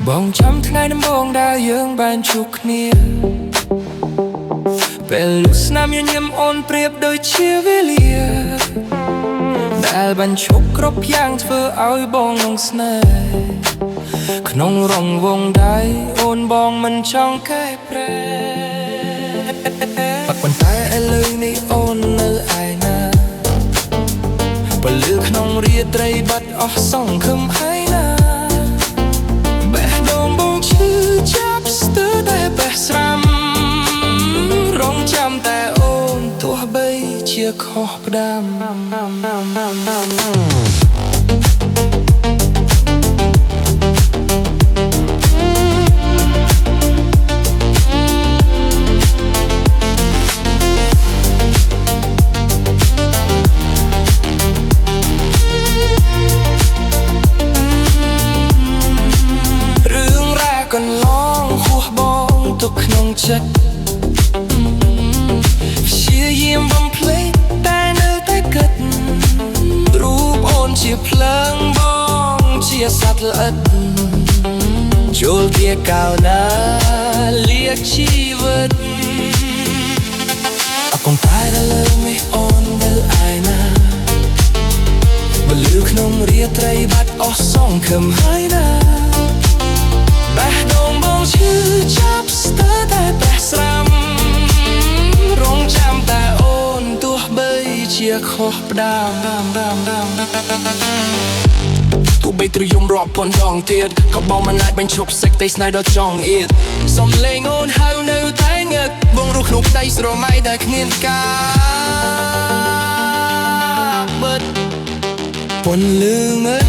បងចាំថ្ងៃដំបូងដែលយើងបានជួបគ្នាពេលលុះស្នាមញញឹមអូនប្រៀបដូចជាវេលាដែលបញ្ឈប់គ្រប់យ៉ាងធ្វើឲ្យបងនឹងស្នេហ៍ក្នុងរង្វង់ដៃអូនបងមិនចង់កែប្រែប៉ុន្តែឥឡូវនេះអូននៅឯណាពលឺក្នុងរាត្រីបាត់អស់សង្ឃឹមហើយណាបេះដូងបងឈឺចាប់ស្ទើរតែបេះស្រាំរងចាំតែអូនទោះបីជាខុសផ្ដាំកន្លងហួសបងទុកក្នុងចិត្តព្យាយាមបំភ្លេចតែនៅតែគិតរូបអូនជាភ្លើងបងជាសត្វល្អិតចូលជាកៅណាលាកជីវិតអកងតែលើមេអូននៅឯណាពលឺក្នុងរាត្រីបាត់អស់សង្ឃឹមហើយណាបេះដូងបងឈឺចាប់ស្ទើរតែបេះស្រាំរងចាំតែអូនទោះបីជាខុសផ្ដាំទោះបីត្រយំរាប់ពាន់ដងទៀតក៏បងមិនអាចបញ្ឈប់សេចក្តីស្នេហ៍ដ៏ចង់អៀតសំឡេងអូនហៅនៅតែងឹកបងរស់ក្នុងផ្ទៃស្រមៃដែលគ្មានការបិទពន្លឺមើល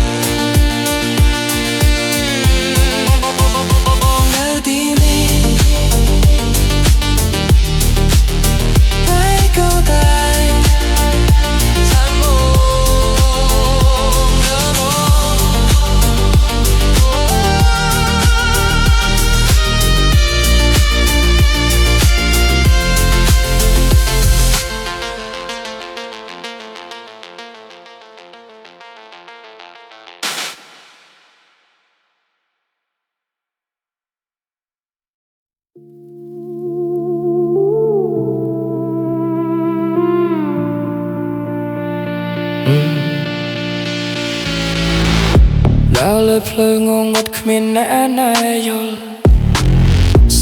ដល់លើភ្លើងងងត់គ្មានអ្នកណាយល់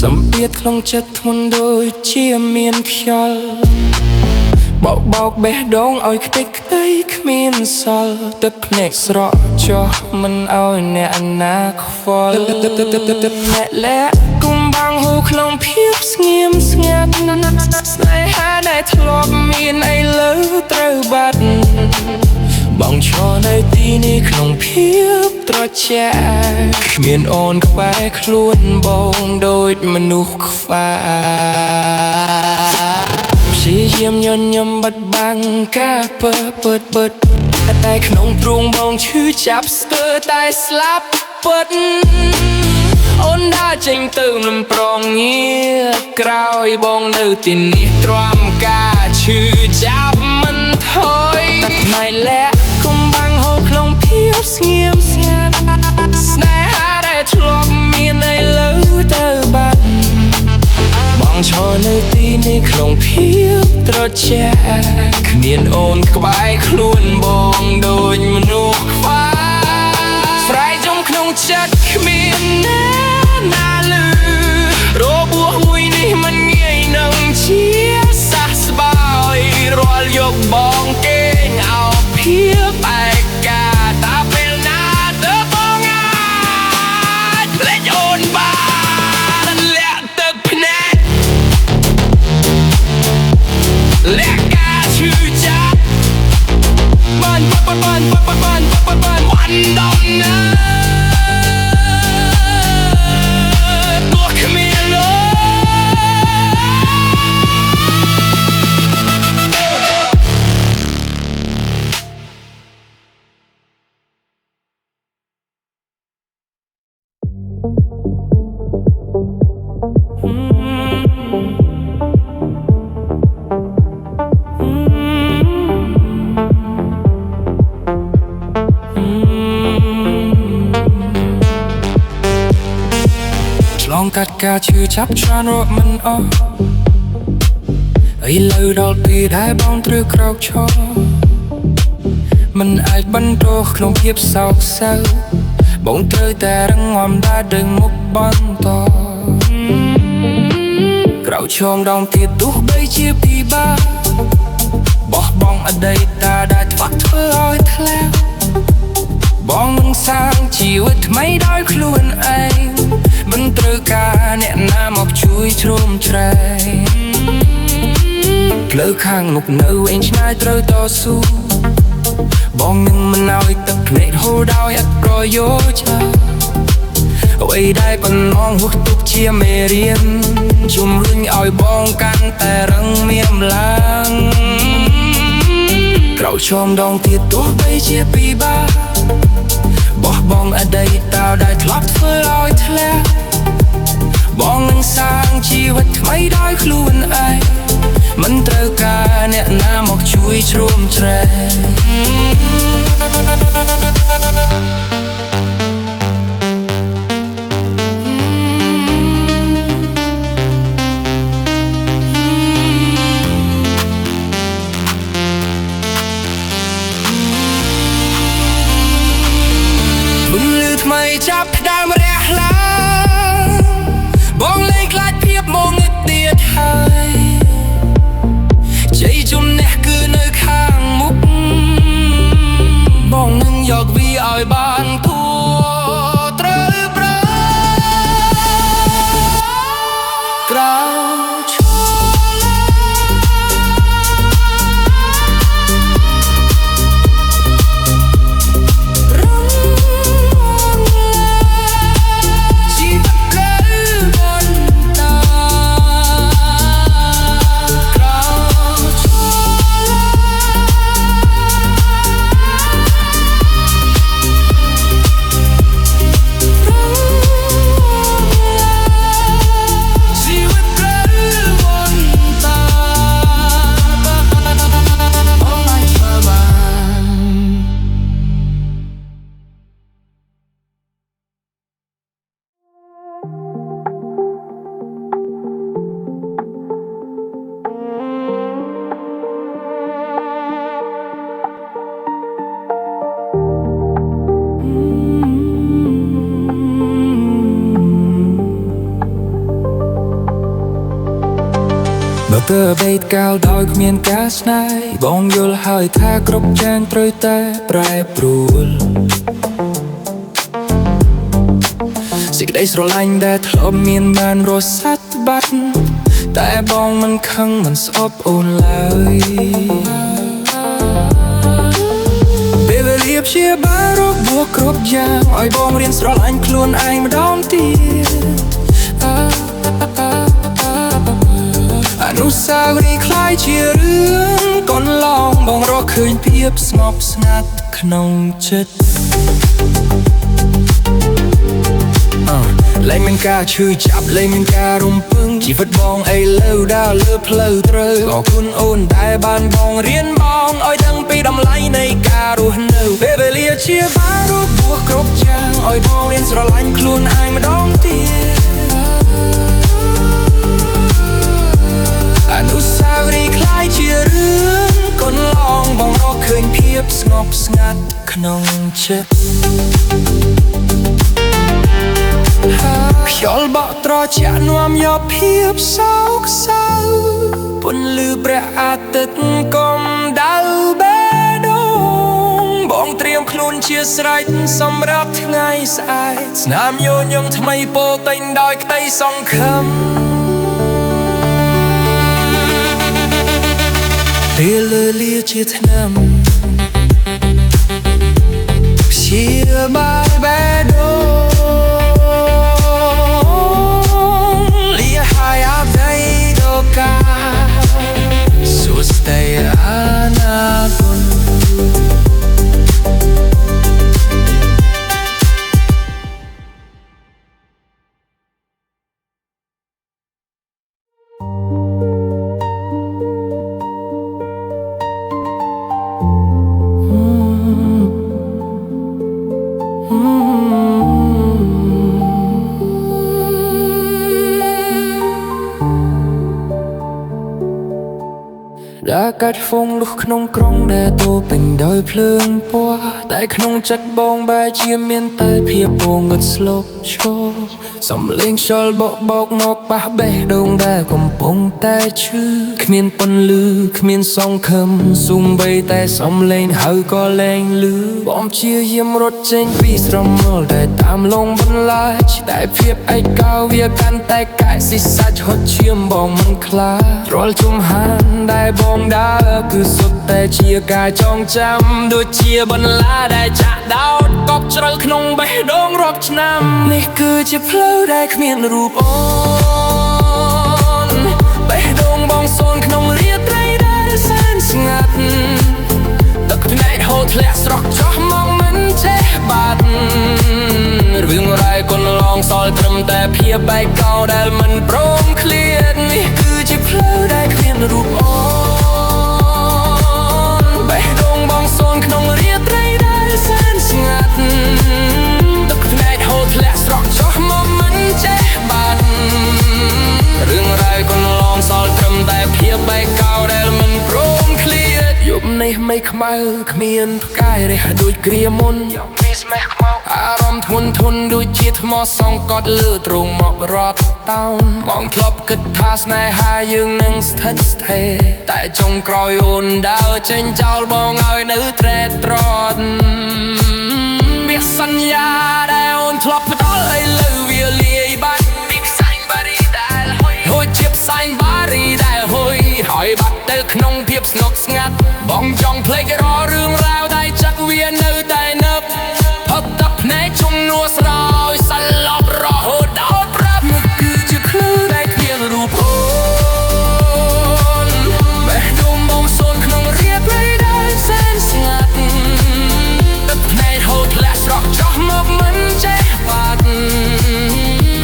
សម្ពាធក្នុងចិត្តធ្ងន់ដូចជាមានខ្យល់បោកបោកបេះដូងឲ្យខ្ទេចខ្ទីគ្មានសល់ទឹកភ្នែកស្រក់ចុះមិនឲ្យអ្នកណាខ្វល់អ្នកលាក់គុំបាំងហូរក្នុងភាពស្ងៀមស្ងាត់ស្នេហាដែលធ្លាប់មានឥឡូវត្រូវបាត់បងឈរនៅទីនេះក្នុងភាពត្រជាក់គ្មានអូនក្បែរខ្លួនបងដូចមនុស្សខ្វាព្យាយាមញញឹមបិទបាំងការពិតតែក្នុងទ្រូងបងឈឺចាប់ស្ទើរតែស្លាប់ពិតអូនដើរចេញទៅមិនប្រងងារក្រោយបងនៅទីនេះទ្រាំការឈឺចាប់មិនថយតែផ្នែកលាក់គុំបាំងហូរក្នុងភាពស្ងៀមស្ងាត់ស្នេហាដែលធ្លាប់មានឥឡូវទៅបាត់បងឈរនៅទីនេះក្នុងភាពត្រជាក់គ្មានអូនក្បែរខ្លួនបងដូចមនុស្សខ្វាស្រែកយំក្នុងចិត្តគ្មានណាលឺរបួសមួយនេះមិនងាយនឹងជាសះស្បើយរាល់យកបងគេងអោបភាពឯកាតាពេលណាទៅបងអាចភ្លេចអូនបានលាក់ទឹកភ្នែកលាក់ការឈឺចាប់បានวันดองណាទោះគ្មានអូ ការឈឺចាប់ច្រើនរកមិនអស់ឥឡូវដល់ពេលដែលបងត្រូវក្រោកឈរមិនអាចបន្តក្នុងភាពសោកសៅបងត្រូវតែរងំដើរទៅមុខបន្តក្រោកឈរដងទៀតទោះបីជាពិបាកបោះបង់អតីតដែលធ្វាក់ធ្វើឲ្យធ្លាក់បងនឹងសាងជីវិតថ្មីដោយខ្លួនឯងមិនត្រូវការអ្នកណាមកជួយជ្រោមជ្រែងផ្លូវខាងមុខនៅឯងឆ្ងាយត្រូវតស៊ូបងនឹងមិនឲ្យទឹកភ្នែកហូរដោយអត់ប្រយោជន៍អ្វីដែលបំណងហួសទុកជាមេរៀនជំរុញឲ្យបងកាន់តែរឹងមាំឡើងក្រោកឈរដងទៀតទោះបីជាពិបាកបោះបង់អតីតដែលធ្លាប់ធ្វើឲ្យធ្លាក់បងនឹងសាងជីវិតថ្មីដោយខ្លួនឯងមិនត្រូវការអ្នកណាមកជួយជ្រោមជ្រែងថ្មីចាប់ផ្ដើមរះឡើងបងលែងខ្លាចភាពមកងឹតទៀតហើយជ័យជំនះគឺនៅខាងមុខបងនឹងយកវាឲ្យបានធួត្រូវប្រើក្រោកឈបើទើបបេតកាលដោយគ្មានការស្នេហ៍បងយល់ហើយថាគ្រប់យ៉ាងត្រូវតែប្រែប្រួលសេចក្តីស្រឡាញ់ដែលធ្លាប់មានបានរសាត់បាត់តែបងមិនខឹងមិនស្អប់អូនឡើយពេលវេលាព្យាបាលរកបួកគ្រប់យ៉ាងឲ្យបងរៀនស្រឡាញ់ខ្លួនឯងម្ដងទៀតអនុស្សាវរីយ៍คล้ายជារឿងកន្លងបងរកឃើញភាពស្ងប់ស្ងាត់ក្នុងចិត្តលែងមានការឈឺចាប់លែងមានការរំពឹងជីវិតបងឥឡូវដើរលើផ្លូវត្រូវអរគុណអូនដែលបានបងរៀនបងឲ្យដឹងពីតម្លៃនៃការរស់នៅពេលវេលាជាបានរកបួកគ្រប់យ៉ាងឲ្យបងរៀនស្រឡាញ់ខ្លួនឯងម្ដងទៀតអនុស្សាវរីយ៍คล้ายជារឿងកន្លងបងរកឃើញភាពស្ងប់ស្ងាត់ក្នុងចិត្តខ្យល់បក់ត្រជាក់នាំយកភាពសោកសៅពន្លឺព្រះអាទិត្យកំដៅបេះដូងបងត្រៀមខ្លួនជាស្រេចសម្រាប់ថ្ងៃស្អែកស្នាមញញឹមថ្មីពោរពេញដោយក្តីសង្ឃឹមពេលលើលាជាឆ្នាំព្យាបាលបេះដូងលាហើយអបដីដល់ការសួស្ដីអនាគត đãកាច់ហ្វុងលុះក្នុងក្រុងដែលទូពេញដោយភ្លើងពណ៌តែក្នុងចិត្តបងបែរជាមានតែភាពងងឹតស្លុកឈរសំលេងខ្យល់បកមកប៉ះបេះដូងដែលកំពុងតែឈឺគ្មានពន្លឺគ្មានសង្ឃឹមស៊ុំបីតែសំលេងហៅក៏លែងលឺបងព្យាយាមរត់ចេញពីស្រមោលដែលតាមលងបន្លាចតែភាពឯកោវាកាន់តែកាយស៊ីសាច់ហត់ឈាមបងមិនខ្លាចរាល់ជំហានដែលបងដើរគឺសុទ្ធតែជាការចងចាំដូចជាបន្លាដែលចាក់ដោតកប់ជ្រៅក្នុងបេះដូងរាប់ឆ្នាំនេះគឺជាផ្លូវដែលគ្មានរូបអូនបេះដូងបងសូនក្នុងរាត្រីដែលសែនស្ងាត់ទឹកភ្នែកហូរធ្លាក់ស្រក់ចុះមកមិនចេះបាត់រឿងរ៉ាវកូនឡងសល់ត្រឹមតែភាពឯកោដែលមិនព្រមឃ្លាតនេះគឺជាផ្លូវដែលគ្មានរូបអូនបេះដូងបងសូនក្នុងរាត្រីដែលសែនស្ងាត់ទឹកភ្នែកហូរធ្លាក់ស្រក់ចុះមកមិនចេះបាត់រឿងរ៉ាវកូនឡងសល់ត្រឹមតែភាពឯកោដែលមិនព្រមឃ្លាតយប់នេះមេឃខ្មៅគ្មានផ្កាយរះដូចគ្រាមុនអារម្មណ៍ធ្ងន់ដូចជាថ្មសង្កត់លើទ្រង់មករត់តោនបងធ្លាប់គិតថាស្នេហាយើងនឹងស្ថិតស្ថេរតែចុងក្រោយអូនដើរចេញចោលបងឲ្យនៅត្រេតត្រត់វាសន្យាដែលអូនធ្លាប់ផ្ដល់ឲ្យលើវាលាយបាត់ពីផ្សែងបារីដែលហួយជាផ្សែងបារីដែលហួយហើយបាត់ទៅក្នុងភាពស្ងប់ស្ងាត់បងចង់ភ្លេចរាល់រឿងរ៉ាវដែលចិត្តវានៅតែនឹកផឹកទឹកភ្នែកជុំនួស្រោយសន្លប់រហូតដល់ប្រាប់នេះគឺជាផ្លូវដែលគ្មានរូបអូនបេះដូងបងសូនក្នុងរាត្រីដែលសែនស្ងាត់ទឹកភ្នែកហូរធ្លាក់ស្រក់ចុះមកមិនចេះបាត់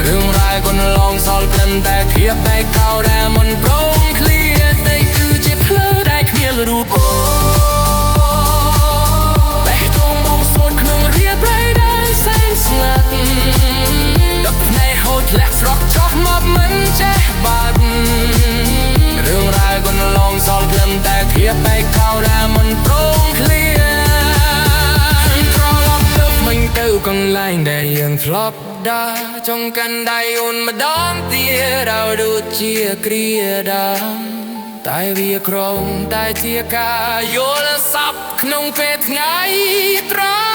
រឿងរ៉ាវកូនឡងសល់ត្រឹមតែភាពឯកោដែលមិនព្រមឃ្លាតតែគឺជាផ្លូវដែលគ្មានរូបអូធ្លាក់ស្រក់ចុះមកមិនចេះបាត់រឿងរ៉ាវកូនឡងសល់ត្រឹមតែភាពឯកោដែលមិនព្រមឃ្លាតត្រឡប់ទៅមិញទៅកន្លែងដែលយើងធ្លាប់ដើរចង់កាន់ដៃអូនម្ដងទៀតឲ្យដូចជាគ្រាដើមតែវាក្រំតែជាការយល់សប្តិក្នុងពេលថ្ងៃត្រង់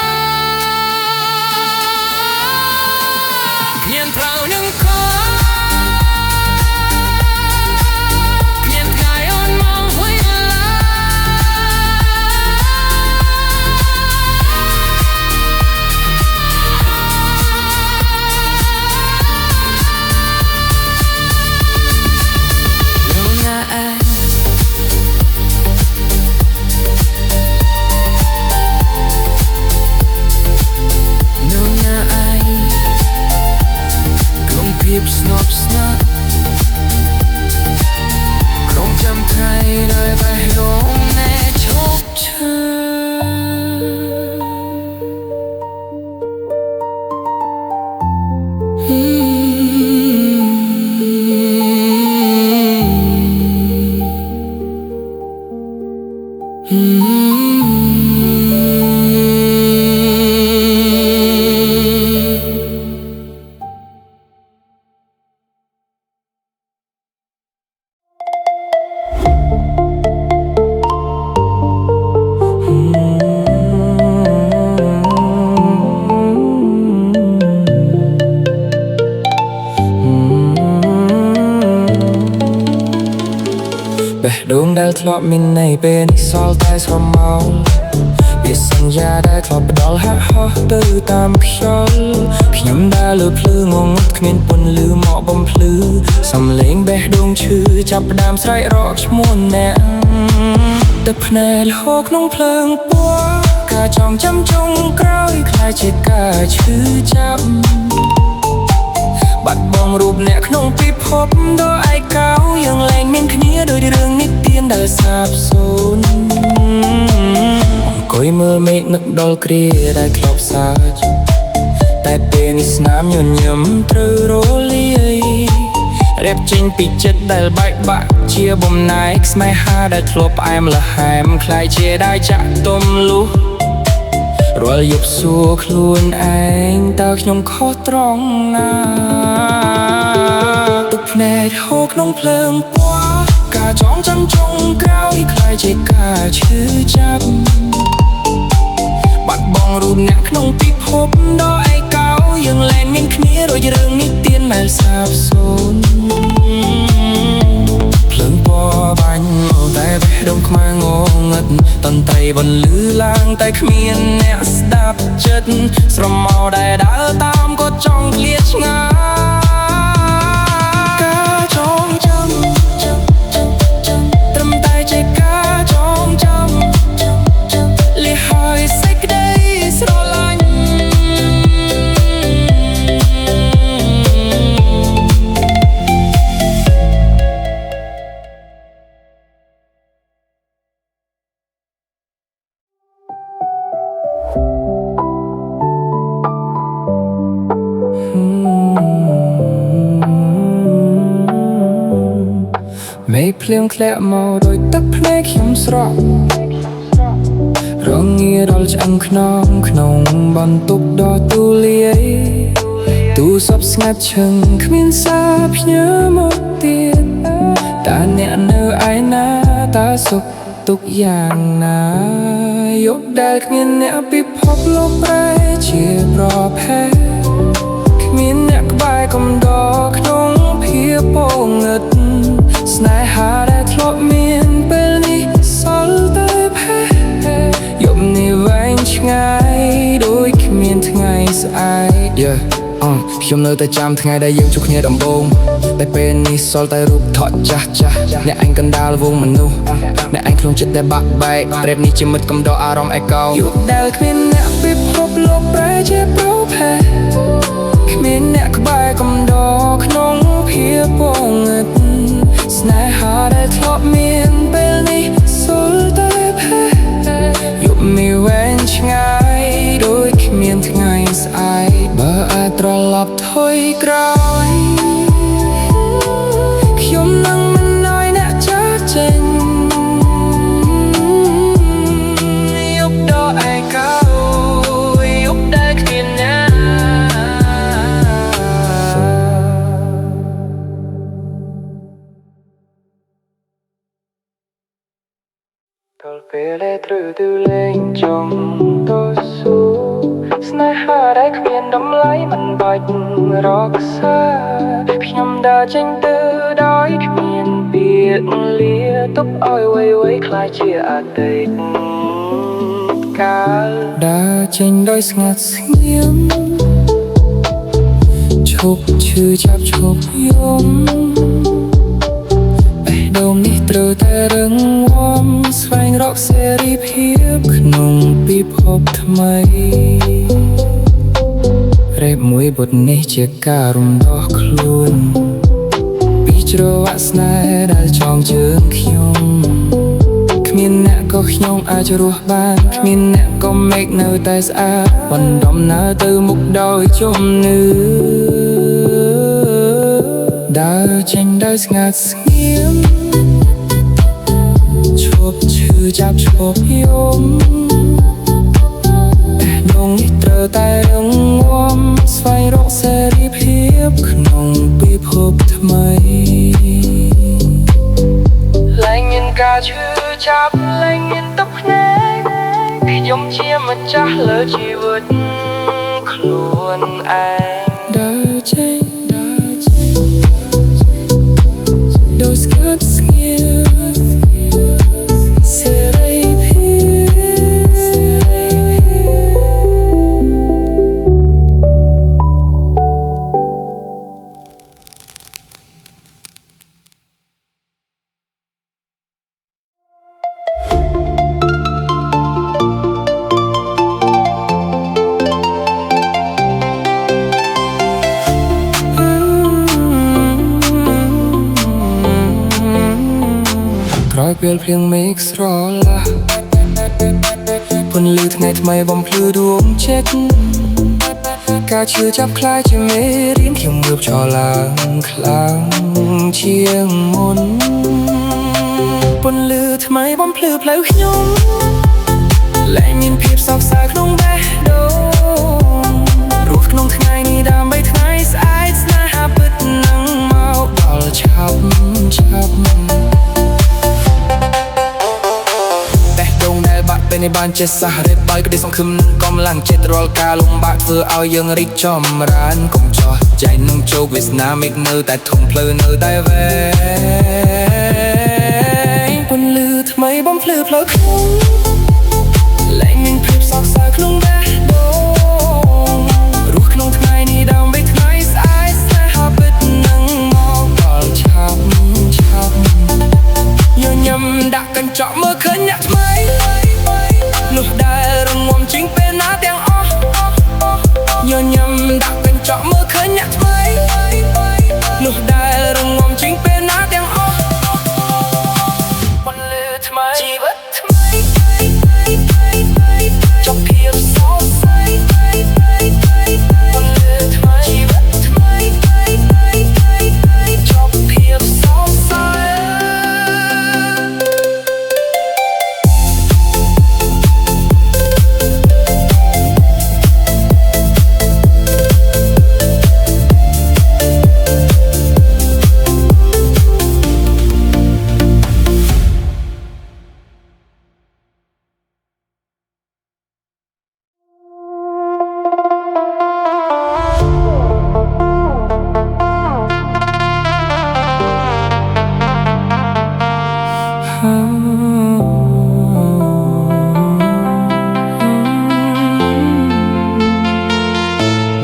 មានប្រៅនឹងខមានថ្ងៃអូនមកវិញឡានៅណាឯងភាពស្ងប់ស្ងាត់ក្រុមចាំថ្ងៃដោយបេះដូងណែឈប់ឈឺបេះដូងដែលធ្លាប់មានន័យពេលនេះសល់តែស្រមោលវាសន្យាដែលធ្លាប់ផ្ដល់ហាក់ហោះទៅតាមខ្យល់ខ្ញុំដើរលើភ្លើងងងឹតគ្មានពន្លឺមកបំភ្លឺសំឡេងបេះដូងឈឺចាប់ផ្ដើមស្រែករកឈ្មោះអ្នកទឹកភ្នែកលហូរក្នុងភ្លើងពណ៌ការចងចាំចុងក្រោយខ្លាចជាការឈឺចាប់បាត់បង់រូបអ្នកក្នុងពិភពដ៏ឯកោយើងលែងមានគ្នាដូចរឿងនិទានដែលសាបសូន្យអង្គុយមើលមេឃនឹកដល់គ្រាដែលធ្លាប់សាចតែពេលនេះស្នាមញញឹមត្រូវរលាយ រៀបចេញពីចិត្តដែលបែកបាក់ជាបំណែកស្នេហាដែលធ្លាប់ផ្អែមល្ហែមคล้ายជាដាវចាក់ទុំលុះរាល់យប់សួរខ្លួនឯងតើខ្ញុំខុសត្រង់ណាទឹកភ្នែកហូរក្នុងភ្លើងពណ៌ការចងចាំចុងក្រោយคล้ายជាការឈឺចាប់បាត់បង់រូបអ្នកក្នុងពិភពដ៏ឯកោយើងលែងមានគ្នារួចរឿងនេះទៀនដែលសាបសូន្យភ្លើងពណ៌បាញ់មកតែបេះដូងខ្មៅងងឹតតន្ត្រីបន្លឺឡើងតែគ្មានអ្នកស្ដាប់ចិត្តស្រមោលដែលដើរតាមក៏ចង់ឃ្លាតឆ្ងាយការចងចាំត្រឹមតែជាការចងចាំលិះហើយសេចក្ដីស្រឡាញ់មេឃភ្លៀងធ្លាក់មកដោយទឹកភ្នែកខ្ញុំស្រក់រងាដល់ឆ្អឹងខ្នងក្នុងបន្ទប់ដ៏ទូលាយទូរស័ព្ទស្ងាត់ឈឹងគ្មានសារផ្ញើមកទៀតតើអ្នកនៅឯណាតើសុខទុក្ខយ៉ាងណាយកដែលគ្មានអ្នកពិភពលោកប្រែជាប្រផេះគ្មានអ្នកក្បែរកំដរក្នុងភាពពងឹតស្នេហាដែលធ្លាប់មានពេលនេះសល់តែផេះយប់នេះវែងឆ្ងាយដូចគ្មានថ្ងៃស្អែកខ្ញុំនៅតែចាំថ្ងៃដែលយើងជួបគ្នាដំបូងតែពេលនេះសល់តែរូបថតចាស់អ្នកឯងកណ្ដាលវងមនុស្សអ្នកឯងខ្លួនចិត្តដែលបាក់បែកប្រៀបនេះជាមិត្តកំដរអារម្មណ៍ឯកោយប់ដែលគ្មានអ្នកពិភពលោកប្រែជាប្រផេះគ្មានអ្នកក្បែរកំដរក្នុងភាពពងឹតស្នេហាដែលធ្លាប់មានពេលនេះសល់តែផេះយប់នេះវែងឆ្ងាយដូចគ្មានថ្ងៃស្អែកបើអាចត្រឡប់ថយក្រោយខ្ញុំនឹងមិនឲ្យអ្នកចាស់ចេញយប់ដ៏ឯកោយប់ដែលគ្មានអ្នកដល់ពេលត្រូវទៅលេងចង់តស៊ូស្នេហាដែលគ្មានតម្លៃមិនបាច់រក្សាខ្ញុំដើរចេញទៅដោយគ្មានពាក្យលាទុកឲ្យវ័យខ្លាចជាអតីតកាលដើរចេញដោយស្ងាត់ស្ងៀមឈប់ឈឺចាប់ឈប់យំដងនេះត្រូវតែរឹងមាំស្វែងរកសេរីភាពក្នុងពិភពថ្មីរ៉េបមួយបទនេះជាការរំដោះខ្លួនពីច្រវាក់ស្នេហ៍ដែលចងជើងខ្ញុំគ្មានអ្នកក៏ខ្ញុំអាចរស់បានគ្មានអ្នកក៏មេឃនៅតែស្អាតបណ្ដំណើរទៅមុខដោយជំនឿដើរចេញដោយស្ងាត់ស្ងៀមឈប់ឈឺចាប់ឈប់យំដងនេះត្រូវតែរឹងមាំស្វែងរកសេរីភាពក្នុងពិភពថ្មីលែងមានការឈឺចាប់លែងមានទឹកភ្នែកខ្ញុំជាម្ចាស់លើជីវិតខ្លួនឯងដើរចេញដោយស្ងាត់ស្ងៀមសេរីក្រោយពេលភ្លៀងមេឃស្រឡះពន្លឺថ្ងៃថ្មីបំភ្លឺដួងចិត្ត ការឈឺចាប់ខ្លាចជាមេរៀនខ្ញុំងើបចោលឡើងខ្លាំងជាងមុនពន្លឺថ្មីបំភ្លឺផ្លូវខ្ញុំលែងមានភាពសោកសៅក្នុងបេះដូងរស់ក្នុងថ្ងៃនេះដើម្បីថ្ងៃស្អែកស្នេហាពិតនឹងមកដល់ឆាប់តែដងដែលបាក់ពេលនេះបានចេះសះរៀបបាយក្តីសង្ឃឹមនឹងកំឡាំងចិត្តរាល់ការលំបាកធ្វើឲ្យយើងរីកចម្រើនកុំចោះចែកនឹងជោគវាសនាមេឃនៅតែធំផ្លូវនៅតែវែងពន្លឺថ្មីបំភ្លឺផ្លូវខ្ញុំលែងមានភាពសោកសៅក្នុងបេះដូងរស់ក្នុងថ្ងៃនេះដើម្បីថ្ងៃស្អែកស្នេហាពិតនឹងមកដល់ឆាប់ញញឹមដាក់កញ្ចក់មើលឃើញអ្នកថ្មីលុះដែលរងំជាងពេលណាទាំងអស់ញញឹមដាក់កញ្ចក់មើលឃើញអ្នកថ្មីលុះដែលរងំជាងពេលណាទាំងអស់ពន្លឺថ្មីជីវិតថ្មីចប់ភាពសោកសៅពន្លឺថ្មីជីវិតថ្មីចប់ភាពសោកសៅ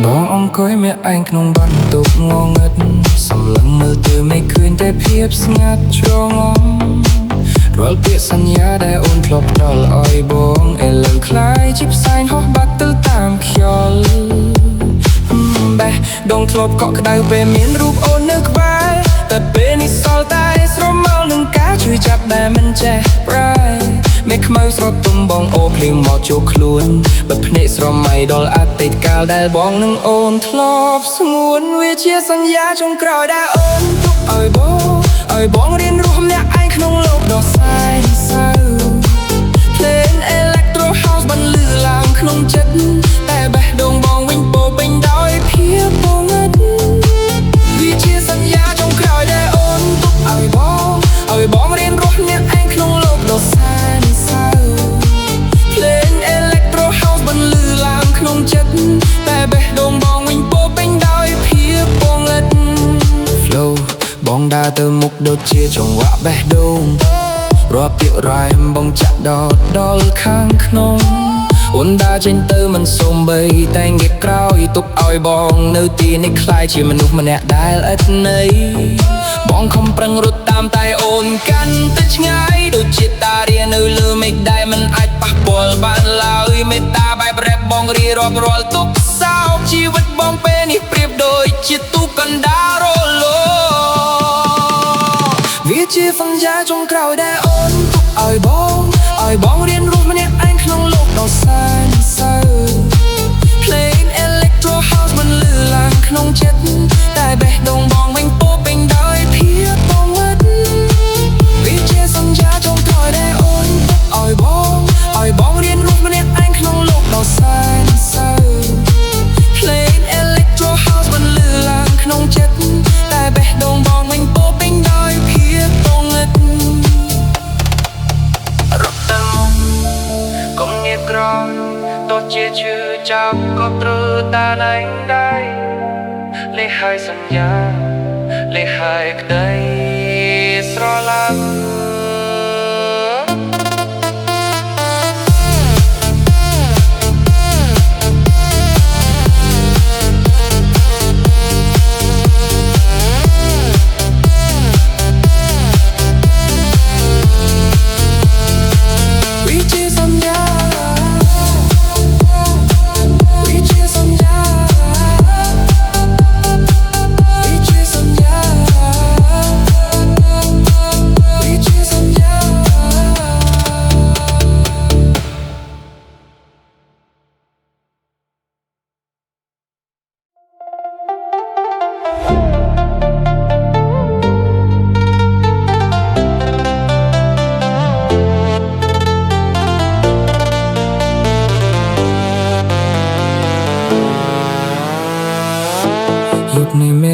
បងអង្គុយមានឯងក្នុងបន្ទប់ងងឹតសម្លឹងមើលទៅមិនឃើញតែភាពស្ងាត់ជ្រងំរាល់ពាក្យសន្យាដែលអូនធ្លាប់ផ្ដល់ឲ្យបងឥឡូវคล้ายជាផ្សែងហោះបាត់ទៅតាមខ្យល់បេះដូងធ្លាប់កក់ក្ដៅពេលមានរូបអូននៅក្បែរតែពេលនេះសល់តែស្រមោលនឹងការជួយចាប់ដែលមិនចេះប្រែមេខ្មៅស្រត់ទុំបងអូភ្លៀងមកជួខ្លួនបិទភ្នែកស្រមៃដល់អតីតកាលដែលបងនឹងអូនធ្លាប់ស្ងួនវាជាសន្យាចុងក្រោយដែលអូនទុកឲ្យបងរៀនរស់ម្នាក់ឯងក្នុងโลกដ៏សែនសៅភ្លេង Electro House បានលឺឡើងក្នុងចិត្តតែបេះដូងបងវិញពោពេញដោយភាពងងឹតវាជាសន្យាចុងក្រោយដែលអូនទុកឲ្យបងរៀនរស់ម្នាក់ឯងក្នុងโลกដ៏សែនសៅភ្លេង Electro House បានលឺឡើងក្នុងចិត្តតែបេះដូងបងវិញពោពេញដោយភាពងងឹត Flow បងដើរទៅមុខដូចជាចង្វាក់បេះដូងរាល់ពាក្យរ៉ែមបងចាក់ដល់ខាងក្នុងអូនដើរចេញទៅមិនសូម្បីតែងាកក្រោយទុកឲ្យបងនៅទីនេះคล้ายជាមនុស្សម្នាក់ដែលឥតន័យបងខំប្រឹងរត់តាមតែអូនកាន់តែឆ្ងាយដូចជាតារានៅលើមេឃដែលមិនអាចប៉ះពាល់បានឡើយមេត្តាបែបរ៉េបបងរៀបរាប់រាល់ទុក្ខសោកជីវិតបងពេលនេះប្រៀបដូចជាទូកណ្ដាលរលកវាជាសន្យាចុងក្រោយដែលអូនទុកឲ្យបងរៀនរស់ម្នាក់ឯងក្នុងโลกដ៏សែនសៅភ្លេង Electro House បានលឺឡើងក្នុងចិត្តតែបេះដូងបងវិញពោពេញដោយភាពងងឹតវាជាសន្យាចុងក្រោយដែលអូនទុកឲ្យបងរៀនរស់ម្នាក់ឯងក្នុងโลกដ៏សែនសៅភ្លេង Electro House បានលឺឡើងក្នុងចិត្តតែបេះដូងបងវិញពោពេញដោយភាពងងឹតរត់ទៅកុំងាកក្រោយទោះជាឈឺចាប់ក៏ត្រូវតែណែដែរលេខហើយសន្យាលេខហើយក្តីស្រឡាញ់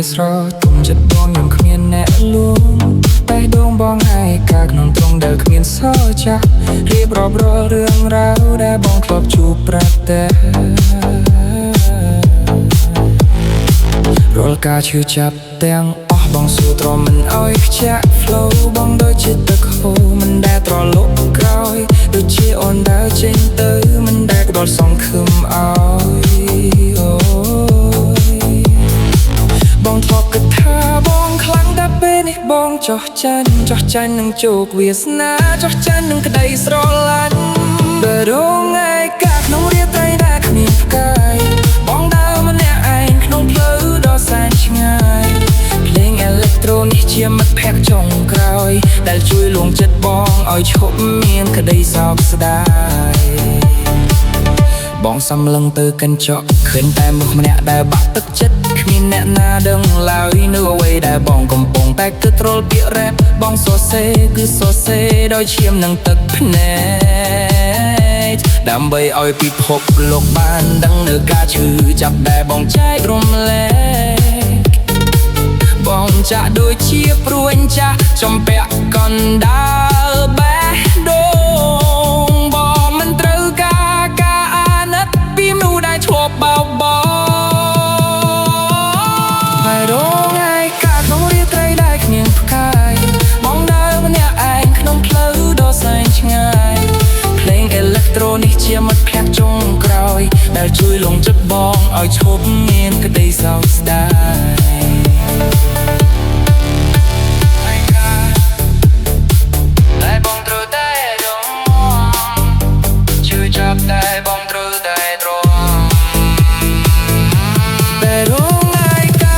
ស្រទុំចិត្តបងខ្ញុំគ្មានអ្នកលួងតែដងបងឯកាក្នុងត្រង់ដែលគ្មានសល់ចាស់រៀបរាប់រាល់រឿងរ៉ាវដែលបងធ្លាប់ជួបប្រទះរាល់ការឈឺចាប់ទាំងអស់បងស៊ូទ្រាំមិនអោយខ្ជាក់ flow បងដូចជាទឹកហូរមិនដែលត្រឡប់ក្រោយដូចជាអូនដើរចេញទៅមិនដែលផ្ដល់សង្ឃឹមអោយបងធ្លាប់គិតថាបងខ្លាំងតែពេលនេះបងចោះចាញ់នឹងជោគវាសនាចោះចាញ់នឹងក្តីស្រឡាញ់បើរងឯកាក្នុងរាត្រីដែលគ្មានផ្កាយបងដើរម្នាក់ឯងក្នុងផ្លូវដ៏សែនឆ្ងាយភ្លេងអេឡិចត្រូនេះជាមិត្តភក្តិចុងក្រោយដែលជួយលួងចិត្តបងឲ្យឈប់មានក្តីសោកស្ដាយបងសំឡឹងទៅកញ្ចក់ឃើញតែមុខម្នាក់ដែលបាក់ទឹកចិត្តគ្មានអ្នកណាដឹងឡើយនៅអ្វីដែលបងកំពុងតែគិតទ្រល់ពាក្យរ៉េបបងសរសេរគឺសរសេរដោយឈាមនិងទឹកភ្នែកដើម្បីឲ្យពិភពលោកបានដឹងនៅការឈឺចាប់ដែលបងចែករំលែកបងចាក់ដូចជាព្រួញចាស់ចំពាក់កណ្ដាលបេះដូងបងមិនត្រូវការអាណិតពីមនុស្សដែលធ្លាប់បោកបោហើយរងឯកាក្នុងរាត្រីដែលគ្មានផ្កាយបងដើរម្នាក់ឯងក្នុងផ្លូវដ៏សែនឆ្ងាយភ្លេងអេឡិចត្រូនេះជាមិត្តភក្តិចុងក្រោយដែលជួយលងចិត្តបងឲ្យឈប់មានក្តីសោកស្ដាយតែបងត្រូវតែទ្រាំតែរងឯកាប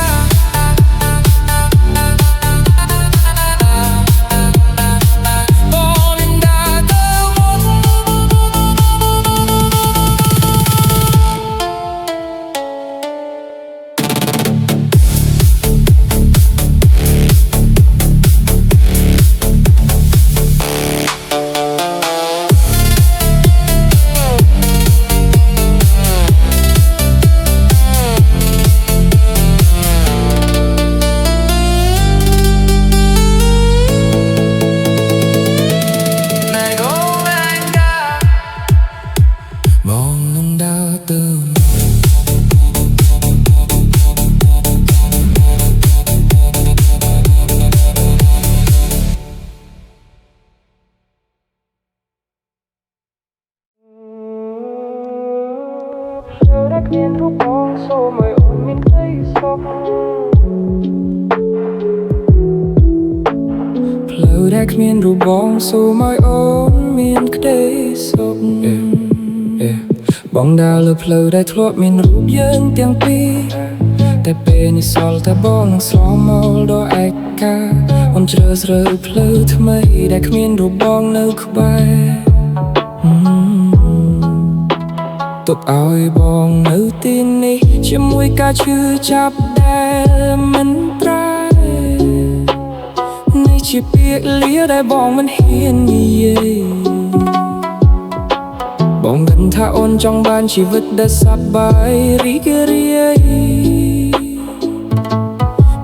ងមិនដើរទៅមុនគ្មានរូបបងសូមឲ្យអូនមានក្តីសុខផ្លូវដែលគ្មានរូបបងសូមឲ្យអូនមានក្តីសុខបងដើរលើផ្លូវដែលធ្លាប់មានរូបយើងទាំងពីរតែពេលនេះសល់តែបងនឹងស្រមោលដ៏ឯកាអូនជ្រើសរើសផ្លូវថ្មីដែលគ្មានរូបបងនៅក្បែរទុកឲ្យបងនៅទីនេះជាមួយការឈឺចាប់ដែលមិនប្រែនេះជាពាក្យលាដែលបងមិនហ៊ាននិយាយបងដឹងថាអូនចង់បានជីវិតដែលសប្បាយរីករាយ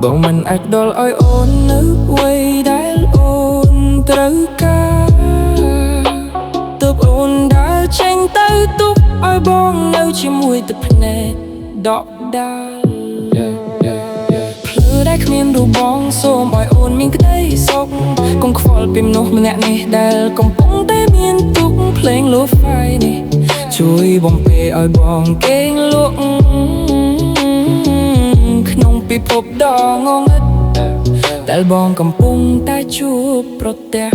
បងមិនអាចដល់ឲ្យអូននៅអ្វីដែលអូនត្រូវការទើបអូនដើរចេញទៅទុកឲ្យបងនៅជាមួយទឹកភ្នែកដកដាលផ្លូវដែលគ្មានរូបបងសូមឲ្យអូនមានក្តីសុខកុំខ្វល់ពីមនុស្សម្នាក់នេះដែលកំពុងតែមានទុក្ខភ្លេងលូហ្វាយនេះជួយបំពេឲ្យបងគេងលក់ក្នុងពិភពដ៏ងងឹតដែលបងកំពុងតែជួបប្រទះ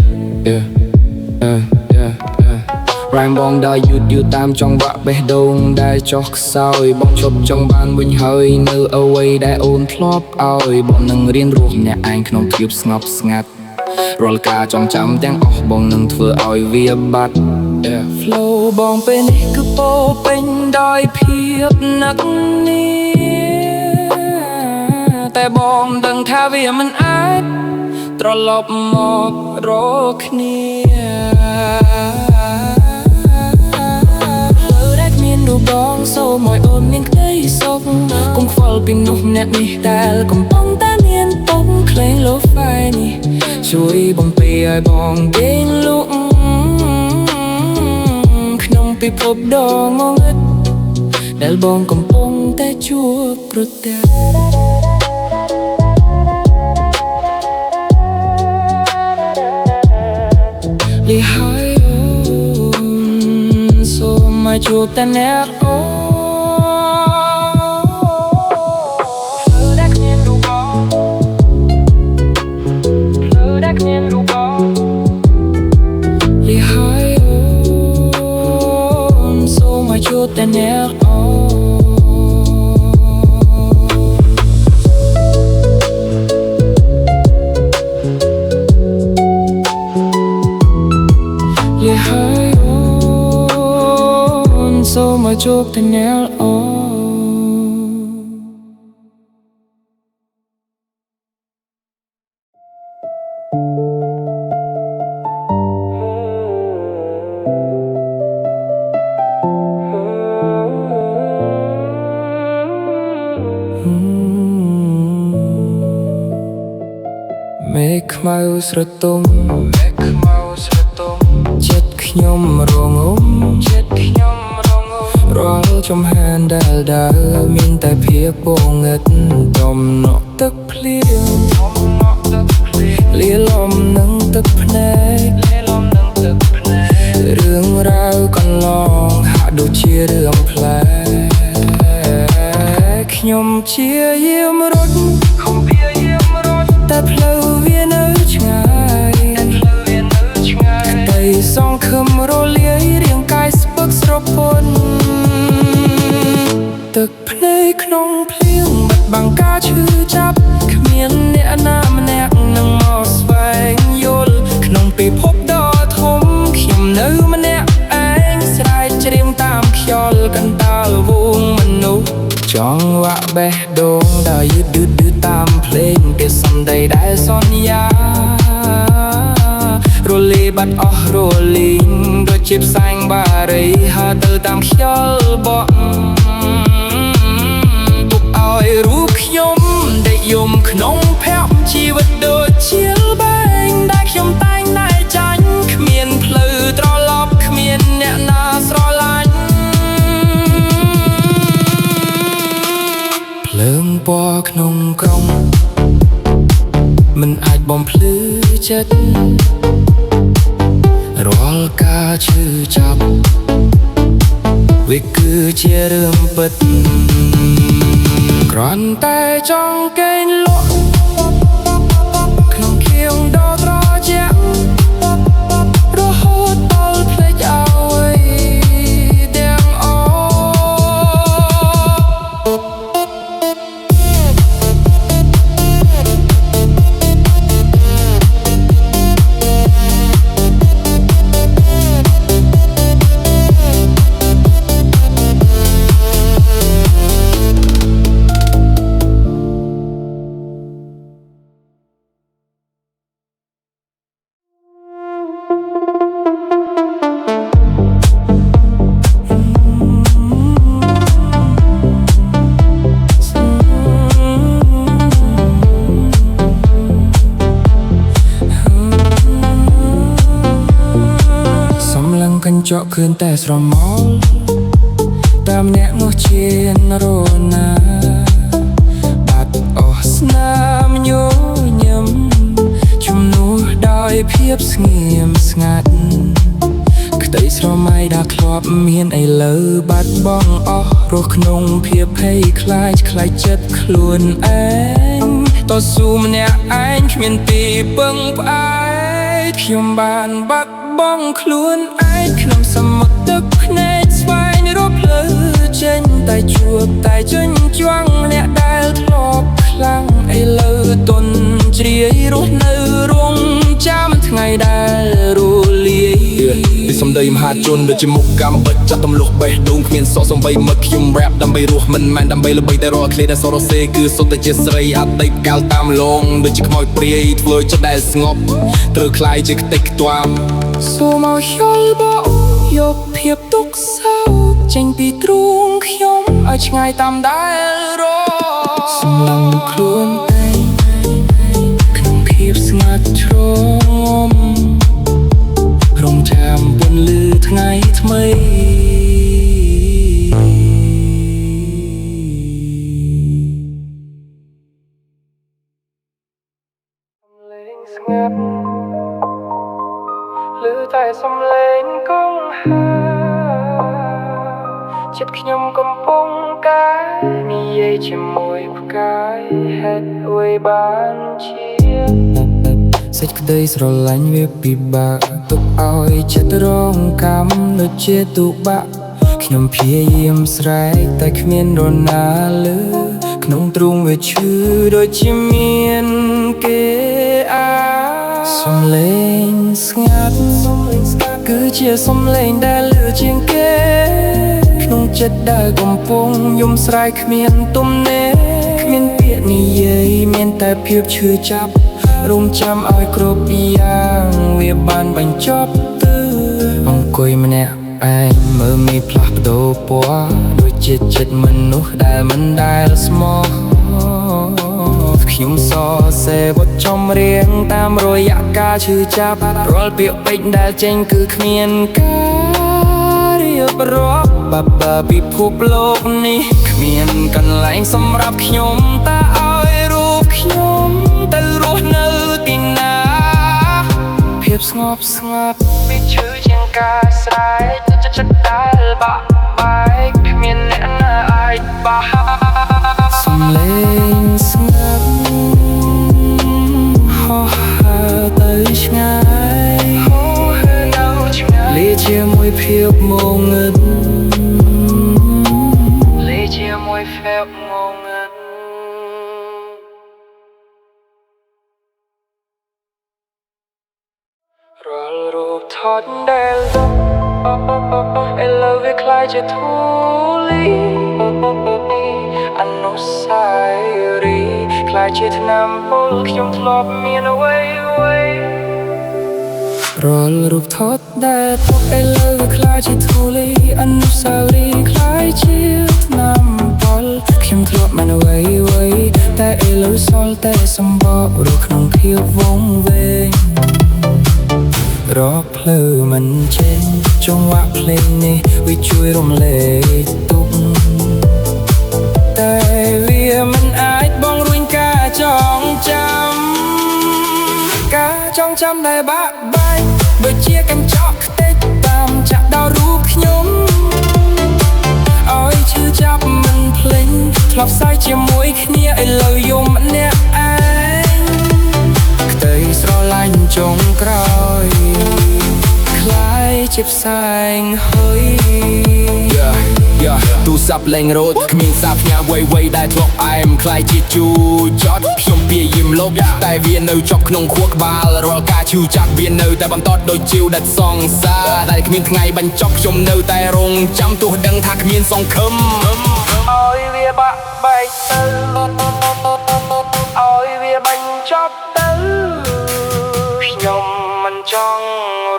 រ៉ែមបងដើរយឺតតាមចង្វាក់បេះដូងដែលចុះខ្សោយបងឈប់ចង់បានវិញហើយនៅអ្វីដែលអូនធ្លាប់ឲ្យបងនឹងរៀនរស់ម្នាក់ឯងក្នុងភាពស្ងប់ស្ងាត់រាល់ការចងចាំទាំងអស់បងនឹងធ្វើឲ្យវាបាត់ Flow បងពេលនេះគឺពោពេញដោយភាពនឹកនាតែបងដឹងថាវាមិនអាចត្រឡប់មករកគ្នា បងសូមឲ្យអូនមានក្តីសុខកុំខ្វល់ពីមនុស្សម្នាក់នេះដែលកំពុងតែមានទុកក្លែងលោហ្វៃនេះជួយបំពេឲ្យបងគេងលក់ក្នុងពិភពដ៏ងងឹតដែលបងកំពុងតែជួបប្រទះលីហើយអូនសូមមកជួបតែអ្នកអូแต่แนวอย่าให้โซมาจบแต่แนวមេឃខ្មៅស្រទុំចិត្តខ្ញុំរងំរាល់ចំហានដែលដើរមានតែភាពពងឹតទំនក់ទឹកភ្លៀងលាលំនឹងទឹកភ្នែករឿងរ៉ាវកន្លងហាក់ដូចជារឿងប្លែកខ្ញុំជាយាមរត់តែផ្លូវវានៅឆ្ងាយតែសងខឹមរលាយរាងកាយស្ពឹកស្រពន់ទឹកភ្នែកក្នុងភ្លៀងបាត់បង់ការឈឺចាប់គ្មានអ្នកណាម្នាក់នឹងមកស្វែងយល់ក្នុងពិភពដ៏ធំខ្ញុំនៅម្នាក់ឯងស្រែកច្រៀងតាមខ្យល់កណ្ដាលវងមនុស្សចង់វាក់បេះដូងដែលយឺតតាមភ្លេងពាក្យសម្ដីដែលសន្យារលាយបាត់អស់រលីងដូចជាផ្សែងបារីហើរទៅតាមខ្យល់បក់ទុកឲ្យរូបខ្ញុំដេកយំក្នុងភពជីវិតដូចជាលបែងដែលខ្ញុំតែងតែចាញ់គ្មានផ្លូវត្រឡប់គ្មានអ្នកណាស្រឡាញ់ភ្លើងពណ៌ក្នុងក្រុងមិនអាចបំភ្លឺចិត្តរាល់ការឈឺចាប់វាគឺជារឿងពិតគ្រាន់តែចង់កេងលក់ក្នុងខៀវដ៏ត្រជាក់រហូតដល់ភ្លេចអ្វីទាំងអស់កញ្ចក់ឃើញតែស្រមោលតាមអ្នកនោះជារណាបាត់អស់ស្នាមញញឹមជំនួសដោយភាពស្ងៀមស្ងាត់ក្តីស្រមៃដែលធ្លាប់មានឥឡូវបាត់បង់អស់រស់ក្នុងភាពភ័យខ្លាចចិត្តខ្លួនឯងតស៊ូម្នាក់ឯងគ្មានទីពឹងផ្អែកខ្ញុំបានបាត់បង់ខ្លួនឯងក្នុងសមុទ្រទឹកភ្នែកស្វែងរកផ្លូវចេញតែជួបតែជញ្ជាំងអ្នកដែលធ្លាប់ខ្លាំងឥឡូវទន់ជ្រាយរស់នៅរងចាំថ្ងៃដែលរលាយពីសំដីមហាជនដូចជាមុខកម្មបិទចាត់ទម្លុះបេះដូងគ្មានសក់សំបីមកខ្ញុំ rap ដើម្បីរស់មិនមែនដើម្បីល្បីតែរាល់ឃ្លាដែលសរសេរគឺសុទ្ធតែជាស្រីអតីតកាលតាមឡងដូចជាខ្មោចព្រាយធ្វើចិត្តដែលស្ងប់ត្រូវคล้ายជាខ្ទេចខ្ទាំសូមឲ្យយល់បោកយកភាពទុក្ខសោក ចេញពីទ្រូងខ្ញុំឲ្យឆ្ងាយតាមដែលរសម្លឹងខ្លួនឯងក្នុងភាពស្ងាត់ជ្រងរងចាំពន្លឺថ្ងៃថ្មីស្ងាត់ឮតែសំឡេងកង្ហាចិត្តខ្ញុំកំពុងកាយនិយាយជាមួយផ្កាយហេតុអ្វីបានជាសេចក្តីស្រឡាញ់វាពិបាកទុកឲ្យចិត្តរងកម្មដូចជាទុបាក់ខ្ញុំព្យាយាមស្រែកតែគ្មាននរណាឮក្នុងទ្រូងវាឈឺដូចជាមានគេសំឡេងស្ងាត់គឺជាសំឡេងដែលលឺជាងគេក្នុងចិត្តដែលកំពុងយំស្រែកគ្មានទំនេរគ្មានពាក្យនិយាយមានតែភាពឈឺចាប់រំចាំឲ្យគ្រប់យ៉ាងវាបានបញ្ចប់ទៅអង្គុយម្នាក់ឯងមើលមេផ្លាស់ប្ដូរពណ៌ដូចជាចិត្តមនុស្សដែលមិនដែលស្មោះខ្ញុំសរសេរបទចម្រៀងតាមរយៈការឈឺចាប់រាល់ពាក្យពេចន៍ដែលចេញគឺគ្មានការរៀបរាប់បាពិភពលោកនេះគ្មានកន្លែងសម្រាប់ខ្ញុំតែឲ្យរូបខ្ញុំទៅរស់នៅទីណាភាពស្ងប់ស្ងាត់វាឈឺជាងការស្រែកចិត្តដែលបាក់បែកគ្មានអ្នកណាអាចបះសំឡេងស្ងាត់ហោះហើរទៅឆ្ងាយលាជាមួយភាពងងឹតលាជាមួយភាពងងឹតរាល់រូបថតដែលឥឡូវវាคล้ายជាធូលីអនុស្សាវរីយ៍คล้ายជាថ្នាំពុលខ្ញុំធ្លាប់មានអ្វីរាល់រូបថតដែលទុកឥឡូវវាคล้ายជាធូលីអនុស្សាវរីយ៍คล้ายជាថ្នាំពុលខ្ញុំធ្លាប់មានអ្វីតែឥឡូវសល់តែសម្បករស់ក្នុងភាពវង្វេងរកភ្លឺមិនចេញចង្វាក់ភ្លេងនេះវាជួយរំលែកទុក្ខតែវាមិនអាចបងរួញការចងចាំដែលបាក់បែកដូចជាកញ្ចក់ខ្ទេចតាមចាក់ដល់រូបខ្ញុំឲ្យឈឺចាប់មិនភ្លេចធ្លាប់ផ្សាយជាមួយគ្នាឥឡូវយំម្នាក់ឯងក្តីស្រឡាញ់ចុងក្រោយคล้ายជាផ្សែងហុយទូរស័ព្ទលេងរត់គ្មានសារផ្ញើអ្វីដែលធ្លាប់អែមคล้ายជាជូចត់ខ្ញុំព្យាយាមលុបតែវានៅជាប់ក្នុងខួរក្បាលរាល់ការឈឺចាប់វានៅតែបន្តដូចជីវដែលសង្សារដែលគ្មានថ្ងៃបញ្ចប់ខ្ញុំនៅតែរងចាំទោះដឹងថាគ្មានសង្ឃឹមឲ្យវាបាក់បែកទៅឲ្យវាបញ្ចប់ទៅខ្ញុំមិនចង់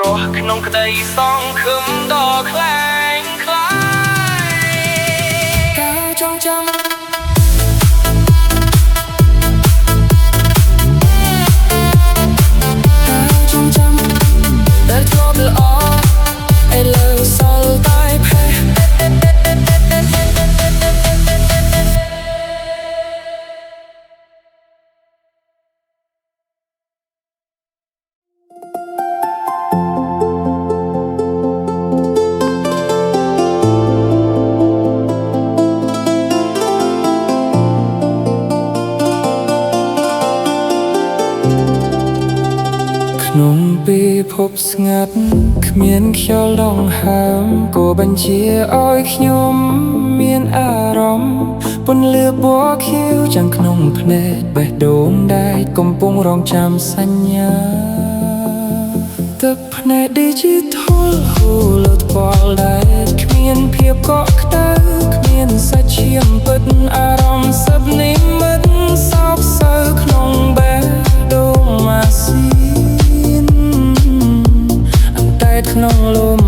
រស់ក្នុងក្តីសង្ឃឹមដ៏ខ្លាំងខ្លាយការចងចាំដែលធ្លាប់ល្អឥឡូវសល់តែភ័យក្នុងពេលភពស្ងាត់គ្មានខ្យល់ដង្ហើមក៏បញ្ជាឲ្យខ្ញុំមានអារម្មណ៍ពន្លឺពណ៌ខៀវចាំងក្នុងភ្នែកបេះដូងដែលកំពុងរងចាំសញ្ញាទឹកភ្នែក Digital ហូរលើថ្ពាល់ដែលគ្មានភាពកក់ក្ដៅគ្មានសាច់ឈាមពិតអារម្មណ៍សឹកនិមិត្តសោកសៅក្នុងបេះដូងម៉ាស៊ីក្នុងលំ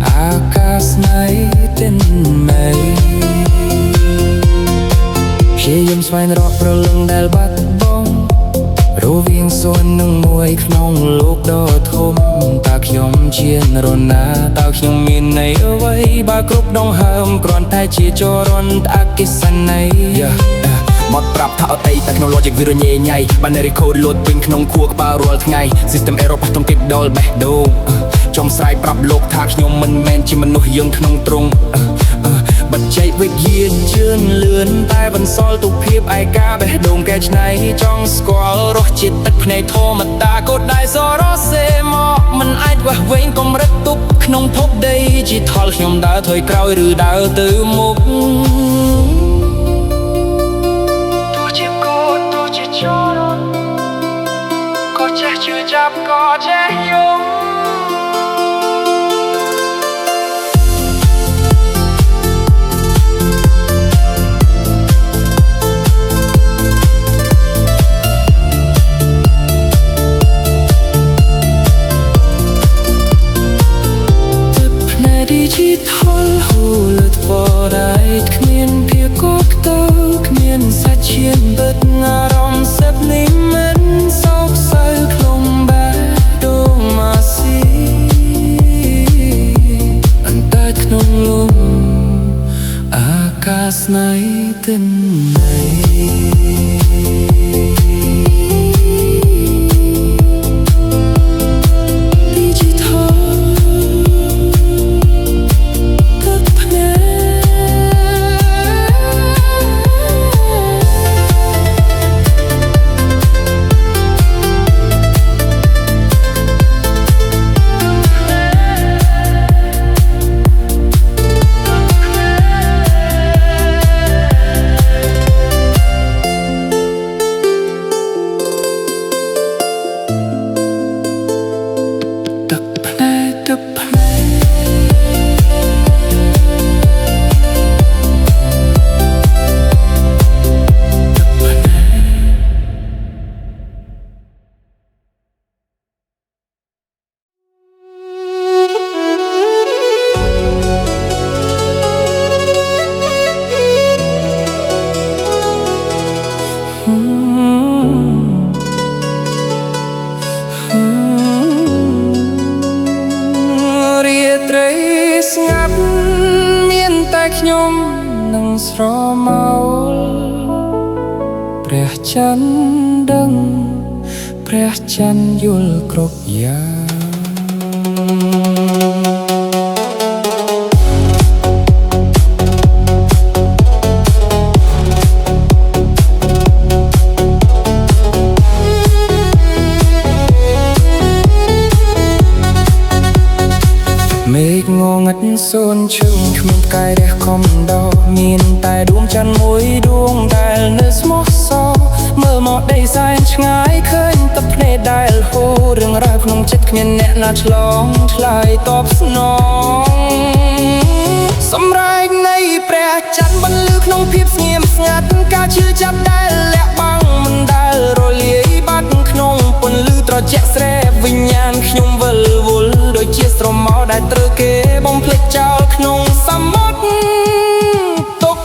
អាកាសស្នេហ៍ ស្វែងរកព្រលឹងដែលបាត់បង់រវាងសួននិងមួយក្នុងលោកដ៏ធំតើខ្ញុំជានរណាតើខ្ញុំមានន័យអ្វីបើគ្រប់ដងហើមគ្រាន់តែជាចរន្តអកិសនីមកប្រាប់ថាអត់អី Technologic វារញ៉េញ៉ៃបាន record លួតពេញក្នុងខួរក្បាលរាល់ថ្ងៃ System error ប៉ះក្នុងគិបដល់បេះដូងចំស្រ័យប្រាប់លោកថាខ្ញុំមិនមែនជាមនុស្សយើងក្នុងទ្រង់បច្ចេកវិទ្យាជឿនលឿនតែបន្សល់ទុកភាពឯកាបេះដូងកែច្នៃចង់ស្គាល់រសជាតិទឹកភ្នែកធម្មតាកូដដៃសរសេរមកមិនអាចវះវែងកម្រិតទុកក្នុងភព Digital ខ្ញុំដើរថយក្រោយឬដើរទៅមុខទោះជាកូដទោះជាចរន្តក៏ចេះជឿចាប់ក៏ចេះយល់Digital ហូរលើថ្មដែកគ្មានភាពកកតៅគ្មានសាច់ឈាមបិទអារម្មណ៍សិបនេះមិនសោកសៅក្នុងបែបដូងម៉ាស៊ីអន្តរក្នុងលំអាកាសនៃទិននៃ ស្ងាត់មានតែខ្ញុំនឹងស្រមោលព្រះច័ន្ទដឹងព្រះច័ន្ទយល់គ្រប់យ៉ាងមេឃងងឹតសូនឈឹងគ្មានកាយរះខំដោមានតែដួងច័ន្ទមួយដួងដែលនៅស្មោះសរមើលមកដីសែនឆ្ងាយឃើញទឹកភ្នែកដែលហូររឿងរ៉ាវក្នុងចិត្តគ្មានអ្នកណាឆ្លងឆ្លើយតបស្នងសម្រែកនៃព្រះច័ន្ទបន្លឺក្នុងភាពស្ងៀមស្ងាត់ការជឿចាប់ដែលលាក់បាំងមិនដែលរលាយបាត់ក្នុងពន្លឺត្រជាក់ស្រែបវិញ្ញាណខ្ញុំវិលវល់ដូចជាស្រមោលដែលត្រូវគេបំភ្លេចចោលក្នុងសមុទ្រទុក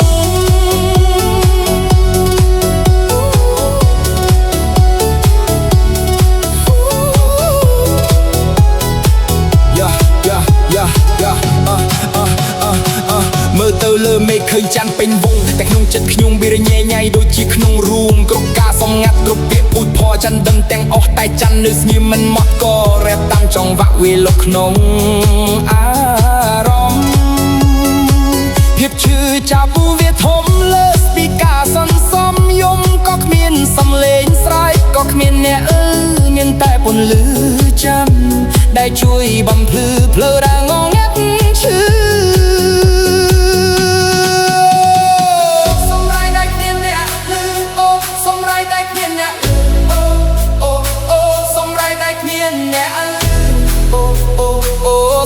មើលទៅលើមេឃឃើញច័ន្ទពេញវងតែក្នុងចិត្តខ្ញុំវារញ៉េញ៉ៃដូចជាក្នុងរូងគ្រប់ការសំងាត់គ្រប់ពាក្យពូជផច័ន្ទដឹងទាំងអស់តែច័ន្ទនៅស្ងៀមមិនមកក៏រែបតាមចង្វាក់វាលុកក្នុងអារម្មណ៍ភាពឈឺចាប់វាធំលើស្ពីការសន្សំយំក៏គ្មានសំឡេងស្រែកក៏គ្មានអ្នកមានតែពន្លឺច័ន្ទដែលជួយបំភ្លឺផ្លូវដែលងងឹតឈឺ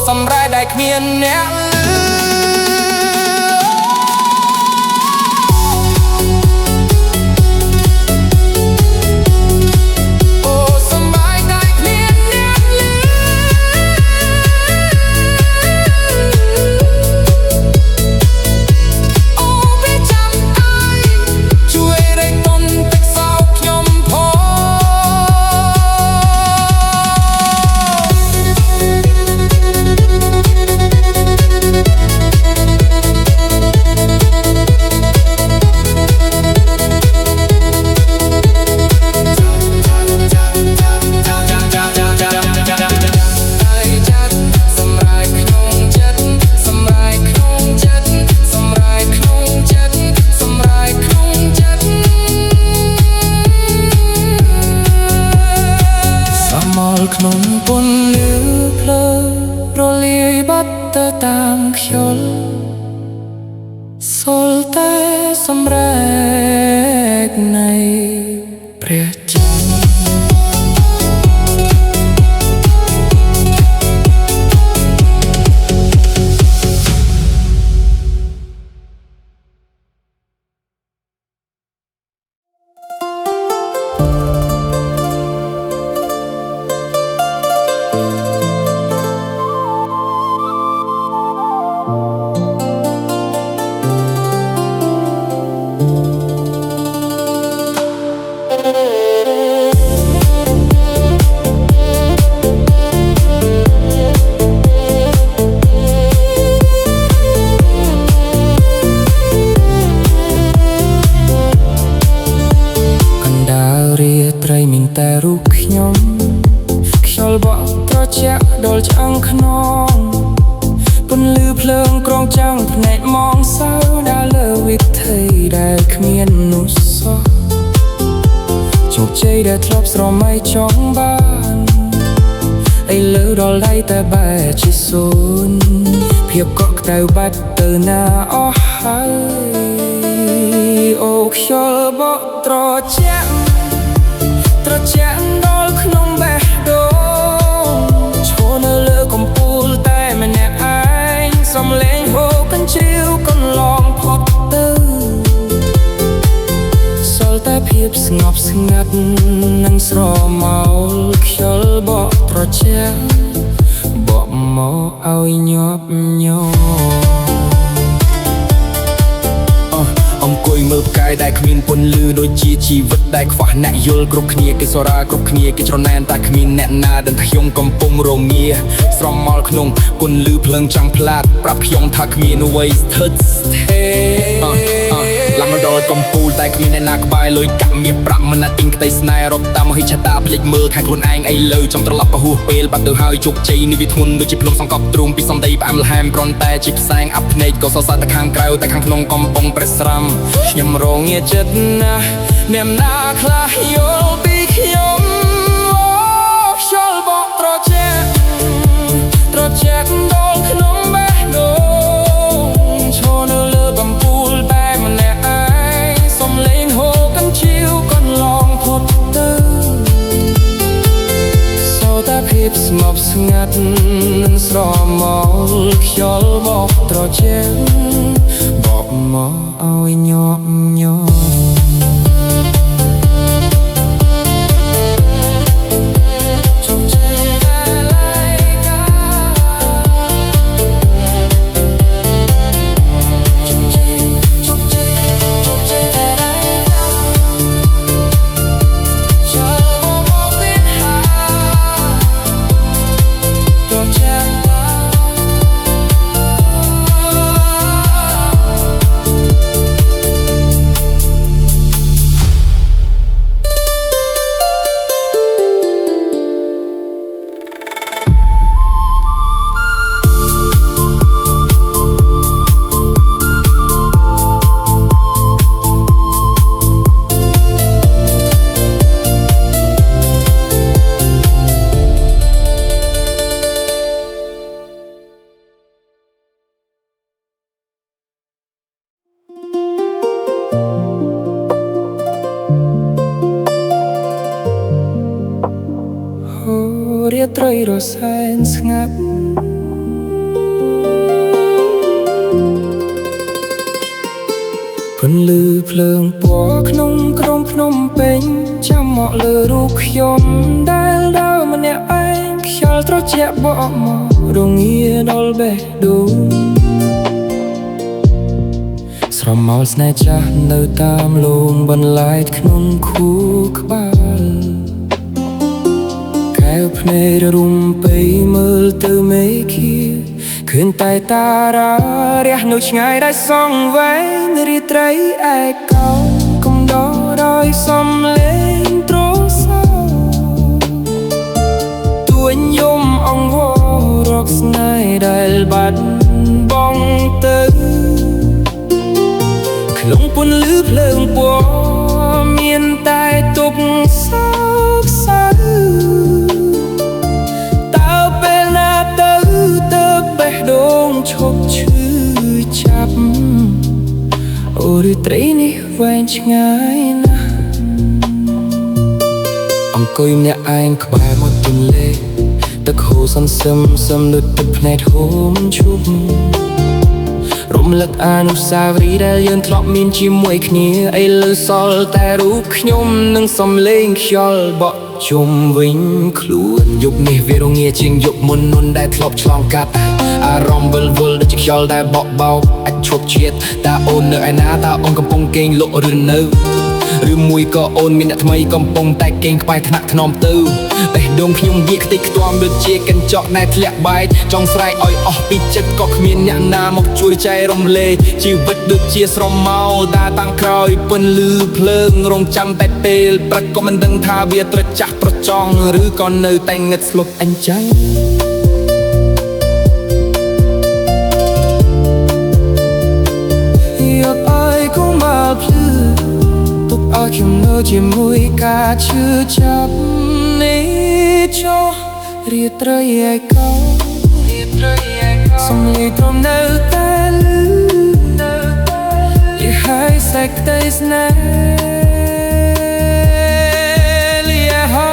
សម្រែដែលគ្មានអ្នកច តាមខ្យល់សូលតែសម្រែកនៃព្រះច័ន្ទត្រីមានតែរូបខ្ញុំខ្យល់បក់ត្រជាក់ដុលឆ្អឹងខ្នងពន្លឺភ្លើងក្រងចាំងភ្នែកមងសៅដើរលើវិថីដែលគ្មាននោះសោះជោគជ័យដែលធ្លាប់ស្រមៃចង់បានឥឡូវដល់ដៃតែបែរជាសូន្យភាពកក់ក្ដៅបាត់ទៅណាអស់ហើយអូខ្យល់បក់ត្រជាក់ត្រជាក់ដល់ក្នុងបេះដូងឈរនៅលើកំពូលតែម្នាក់ឯងសំឡេងហូរកញ្ជៀវកន្លងផុតទៅសល់តែភាពស្ងប់ស្ងាត់និងស្រមោលខ្យល់បក់ត្រជាក់បក់មកឲ្យញាប់ញ័រអង្គុយមើលផ្កាយដែលគ្មានពន្លឺដូចជាជីវិតដែលខ្វះអ្នកយល់គ្រប់គ្នាគេសរាគ្រប់គ្នាគេច្រណែនតែគ្មានអ្នកណាដឹងខ្ញុំកំពុងរងាស្រមោលក្នុងពន្លឺភ្លើងចង់ផ្លាតប្រាប់ខ្ញុំថាគ្មានអ្វីស្ថិតស្ថេរឡើងដល់កំពូលតែគ្មានអ្នកណាក្បែរលុយកាក់មានប្រាក់មិនណាទិញក្តីស្នេហ៍រត់តាមមហិច្ឆតាភ្លេចមើលខាងខ្លួនឯងឥឡូវចង់ត្រឡប់ទៅហួសពេលបាត់ទៅហើយជោគជ័យនេះវាធ្ងន់ដូចជាភ្លុំសង្កត់ទ្រូងពីសំដីផ្អែមល្ហែមគ្រាន់តែជាផ្សែងអាប់ភ្នែកក៏សរសើរតែខាងក្រៅតែខាងក្នុងកំពុងប្រេះស្រាំខ្ញុំរងាចិត្តណាស់អ្នកណាខ្លះយល់ពីខ្ញុំខ្យល់បក់ត្រជាក់ដល់ក្នុងបេះដូងឈរនៅលើកំពូលតែម្នាក់ឯងសំឡេងហូរកញ្ជៀវកន្លងផុតទៅសូលតែភាពស្ងប់ស្ងាត់និងស្រមោលខ្យល់បក់ត្រជាក់បក់មកឲ្យញាប់ញ័ររាត្រីរសែនស្ងាត់ពន្លឺភ្លើងពណ៌ក្នុងក្រុងភ្នំពេញចាំមកលើរូបខ្ញុំដែលដើរម្នាក់ឯងខ្យល់ត្រជាក់បក់មករងាដល់បេះដូងស្រមោលស្នេហ៍ចាស់នៅតាមលងបន្លែកក្នុងខួរក្បាលកែវភ្នែករុំពេយមើលទៅមេឃាឃើញតែតារារះនៅឆ្ងាយដែលសងវែងរាត្រីឯកោកំដរដោយសំលេងទ្រសោទួញយំអង្វររកស្នេហ៍ដែលបាត់បង់ទៅក្នុងពន្លឺភ្លើងពណ៌មានតែទុកសោកសៅតើពេលណាទៅបេះដូងឈ ប់ឈឺចាប់អូឬត្រីនេះវែងឆ្ងាយណាស់អង្គុយម្នាក់ឯងក្បែរមាត់ទន្លេទឹកហូរសន្សឹមដូចទឹកភ្នែកហូរមិនឈប់រំលឹកអនុស្សាវរីយ៍ដែលយើងធ្លាប់មានជាមួយគ្នាឥឡូវសល់តែរូបខ្ញុំនិងសំឡេងខ្យល់បក់ជុំវិញខ្លួនយប់នេះវារងាជាងយប់មុនដែលធ្លាប់ឆ្លងកាត់អារម្មណ៍វិលដូចជាខ្យល់ដែលបក់បោកអាចឈប់ជាតិតើអូននៅឯណាតើអូនកំពុងគេងលក់ឬនៅឬមួយក៏អូនមានអ្នកថ្មីកំពុងតែគេងក្បែរថ្នាក់ថ្នមទៅបេះដូងខ្ញុំវាខ្ទេចខ្ទាំដូចជាកញ្ចក់ដែលធ្លាក់បែកចង់ស្រែកឲ្យអស់ពីចិត្តក៏គ្មានអ្នកណាមកជួយចែករំលែកជីវិតដូចជាស្រមោលតែតាំងក្រោយពន្លឺភ្លើងរងចាំតែពេលព្រឹកក៏មិនដឹងថាវាត្រចះប្រចង់ឬក៏នៅតែងឹតស្លុតអញ្ចឹងយកឲ្យគូមកភ្លឺទុកឲ្យខ្ញុំនៅជាមួយការឈឺចាប់នេះចុះរាត្រីឯកោសំឡេងត្រមនៅតែលឺយហើយសេចក្តីស្នេហ៍លីហើ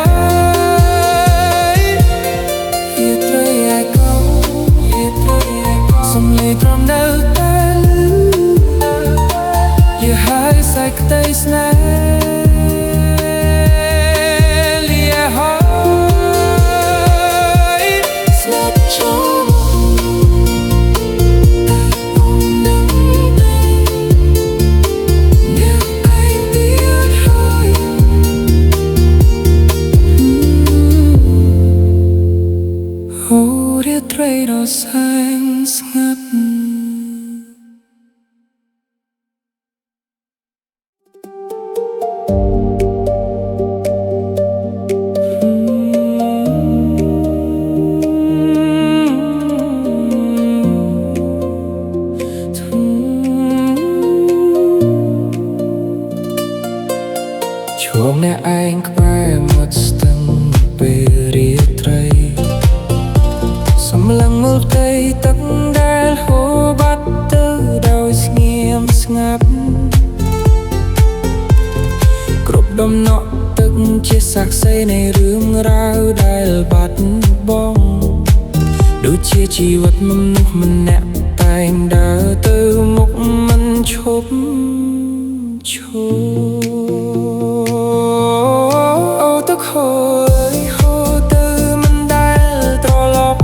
យរាត្រីឯកោសំឡេងត្រមនៅតែលឺយហើយសេចក្តីស្នេហ៍ត្រីដ៏សែងស្ងាត់ជួងអ្នកឯងក្បែរមាត់ស្ទឹងពេលរាត្រីសម្លឹងមើលផ្ទៃទឹកដែលហូរបាត់ទៅដោយស្ងៀមស្ងាត់គ្រប់ដំណក់ទឹកជាសាក្សីនៃរឿងរ៉ាវដែលបាត់បង់ដូចជាជីវិតម្នាក់តែងដើរទៅមុខមិនឈប់អូទឹកហូរទៅមិនដែលត្រឡប់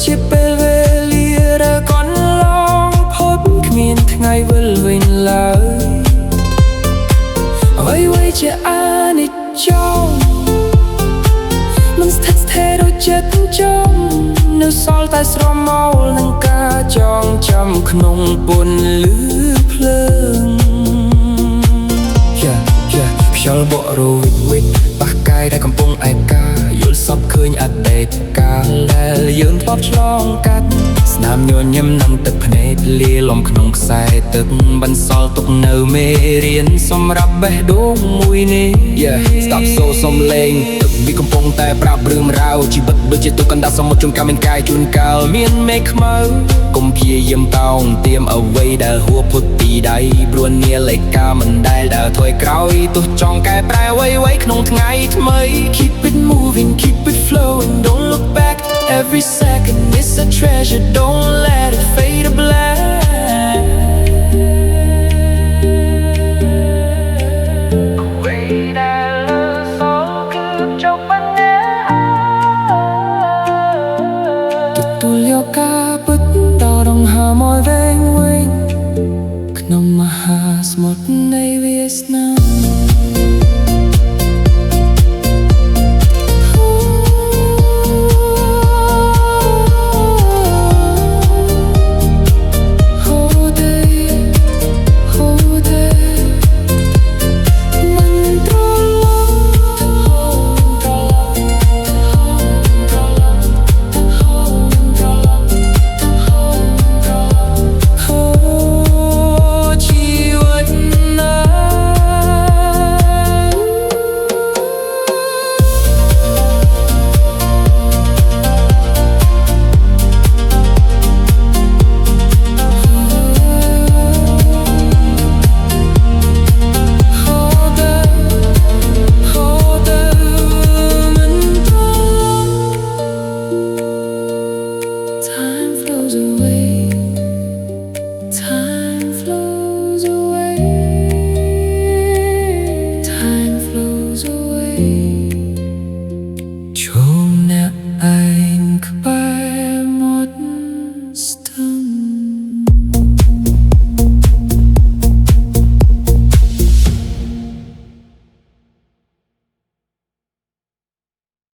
ជាពេលវេលាដែលកន្លងផុតគ្មានថ្ងៃវិលវិញឡើយអ្វីជាអនិច្ចំមិនស្ថិតស្ថេរដូចចិត្តចង់នៅសល់តែស្រមោលនឹងការចងចាំក្នុងពន្លឺភ្លើងខ្យល់បក់រវិចប៉ះកាយដែលកំពុងឯកាយល់សពឃើញអតីតកាលដែលយើងធ្លាប់ឆ្លងកាត់ស្នាមញញឹមនឹងទឹកភ្នែកលាលំក្នុងខ្សែទឹកបន្សល់ទុកនៅមេរៀនសម្រាប់បេះដូងមួយនេះស្ដាប់សូរសំឡេងទឹកវាកំពុងតែប្រាប់រឿងរ៉ាវជីវិតដូចជាទូកកណ្ដាស់សមុទ្រជួនកាលមានកាយជួនកាលមានមេឃខ្មៅកុំព្យាយាមតោងទាមអ្វីដែលហួសផុតពីដៃព្រោះនាឡិកាមិនដែលដើរថយក្រោយទោះចង់កែប្រែអ្វីក្នុងថ្ងៃថ្មី Keep it moving, keep it flowing, don't look back every second is a treasure, don't let it fade to black ទទួលយកការពិតដល់ដង្ហើមឲ្យ